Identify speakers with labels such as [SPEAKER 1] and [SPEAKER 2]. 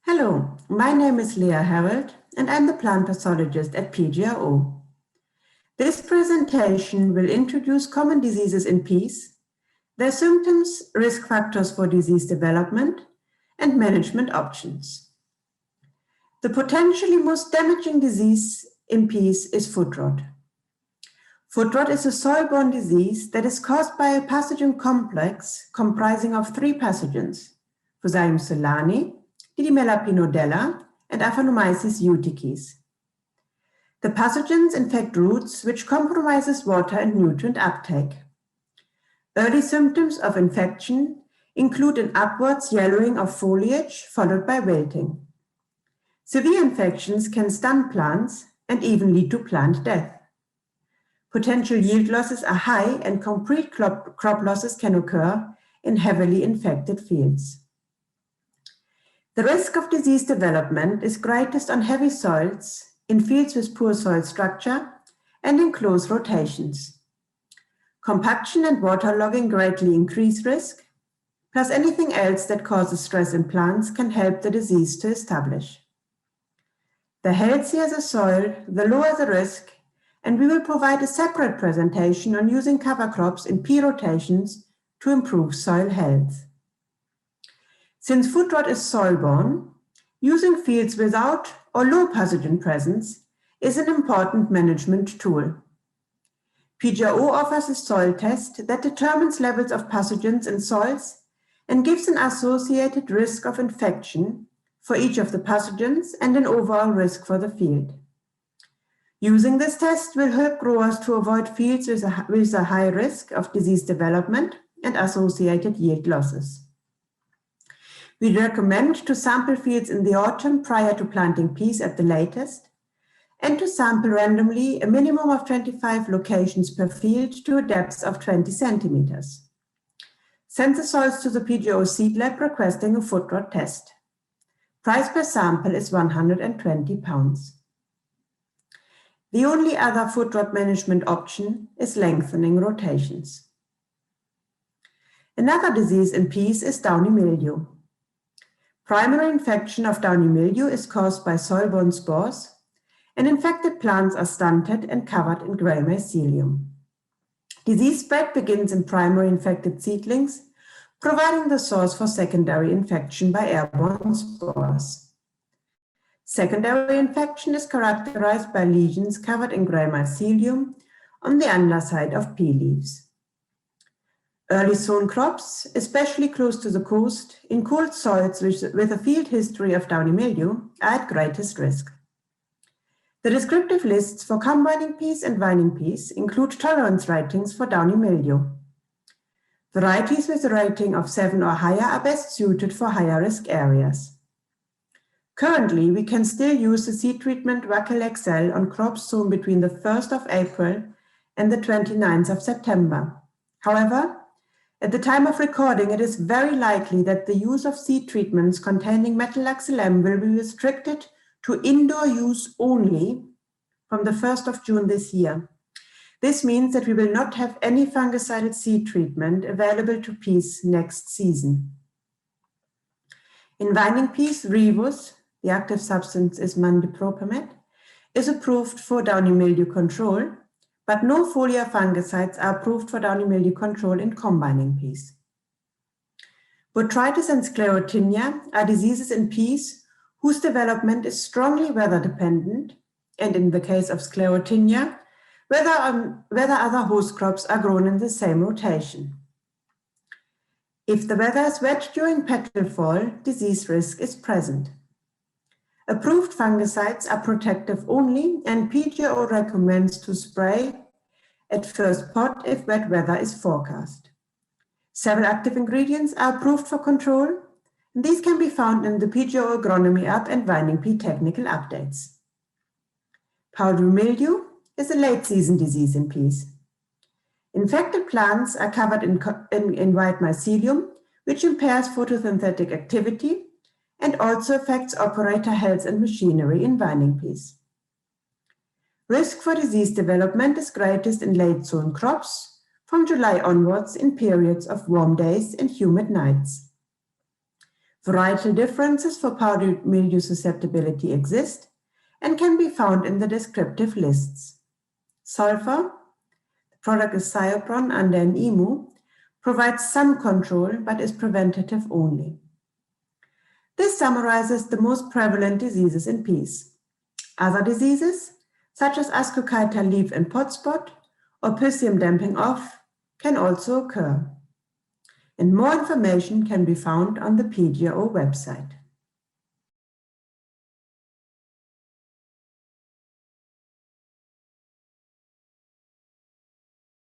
[SPEAKER 1] Hello, my name is Herold and I'm the plant pathologist at PGRO. This presentation will introduce common diseases in peas, their symptoms, risk factors for disease development, and management options. The potentially most damaging disease in peas is foot rot. Foot rot is a soil-borne disease that is caused by a pathogen complex comprising of three pathogens, Fusarium solani, Downemilio pinodella, and Aphanomyces uticis. The pathogens infect roots, which compromises water and nutrient uptake. Early symptoms of infection include an upwards yellowing of foliage followed by wilting. Severe infections can stun plants and even lead to plant death. Potential yield losses are high and complete crop losses can occur in heavily infected fields. The risk of disease development is greatest on heavy soils, in fields with poor soil structure, and in close rotations. Compaction and waterlogging greatly increase risk, plus anything else that causes stress in plants can help the disease to establish. The healthier the soil, the lower the risk, and we will provide a separate presentation on using cover crops in pea rotations to improve soil health. Since foot rot is soil-borne, using fields without or low pathogen presence is an important management tool. PGRO offers a soil test that determines levels of pathogens in soils and gives an associated risk of infection for each of the pathogens and an overall risk for the field. Using this test will help growers to avoid fields with a high risk of disease development and associated yield losses. We recommend to sample fields in the autumn prior to planting peas at the latest, and to sample randomly a minimum of 25 locations per field to a depth of 20 centimeters. Send the soils to the PGRO seed lab requesting a foot rot test. Price per sample is £120. The only other foot rot management option is lengthening rotations. Another disease in peas is Downemilio. Primary infection of Downemilio is caused by soil-borne spores, and infected plants are stunted and covered in gray mycelium. Disease spread begins in primary infected seedlings, providing the source for secondary infection by airborne spores. Secondary infection is characterized by lesions covered in gray mycelium on the underside of pea leaves. Early sown crops, especially close to the coast, in cold soils with a field history of Downemilio, are at greatest risk. The descriptive lists for combining peas and vining peas include tolerance ratings for Downemilio. Varieties with a rating of 7 or higher are best suited for higher risk areas. Currently, we can still use the seed treatment Wackel XL on crops sown between the 1st of April and the 29th of September. However, at the time of recording, it is very likely that the use of seed treatments containing metalaxylem will be restricted to indoor use only from the 1st of June this year. This means that we will not have any fungicidal seed treatment available to peas next season. In vining peas, Rivus, the active substance is mandipropamate, is approved for Downemilio control, but no foliar fungicides are approved for Downemilio control in combining peas. Botrytis and sclerotinia are diseases in peas whose development is strongly weather dependent, and in the case of sclerotinia, whether other host crops are grown in the same rotation. If the weather is wet during petal fall, disease risk is present. Approved fungicides are protective only, and PGRO recommends to spray at first pot if wet weather is forecast. Several active ingredients are approved for control, and these can be found in the PGRO agronomy app and vining pea technical updates. Powdery mildew is a late season disease in peas. Infected plants are covered in white mycelium, which impairs photosynthetic activity and also affects operator health and machinery in vining peas. Risk for disease development is greatest in late sown crops from July onwards in periods of warm days and humid nights. Varietal differences for powdery mildew susceptibility exist and can be found in the descriptive lists. Sulfur, the product is thiopron under an EMU, provides some control but is preventative only. This summarizes the most prevalent diseases in peas. Other diseases, such as ascochyta leaf and pod spot or Pythium damping off, can also occur. And more information can be found on the PGRO website.